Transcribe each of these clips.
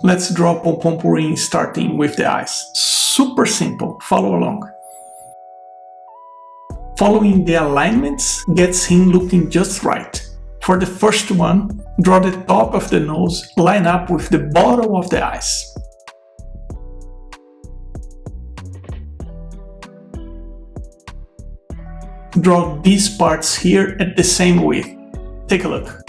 Let's draw Pompompurin starting with the eyes. Super simple, follow along. Following the alignments gets him looking just right. For the first one, draw the top of the nose line up with the bottom of the eyes. Draw these parts here at the same width. Take a look.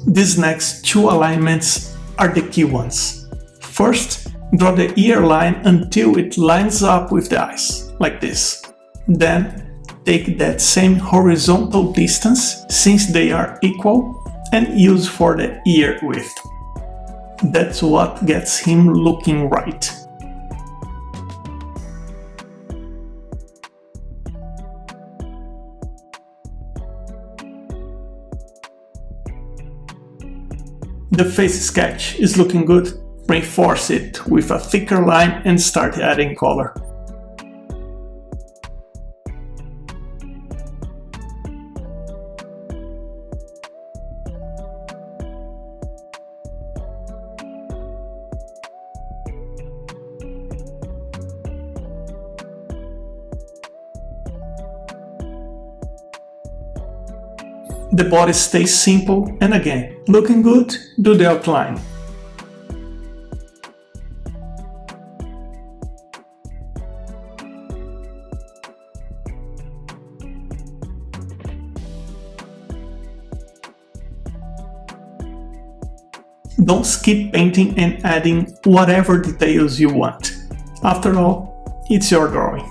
These next two alignments are the key ones. First, draw the ear line until it lines up with the eyes, like this. Then, take that same horizontal distance, since they are equal, and use for the ear width. That's what gets him looking right. The face sketch is looking good. Reinforce it with a thicker line and start adding color. The body stays simple, and again, looking good, do the outline. Don't skip painting and adding whatever details you want. After all, it's your drawing.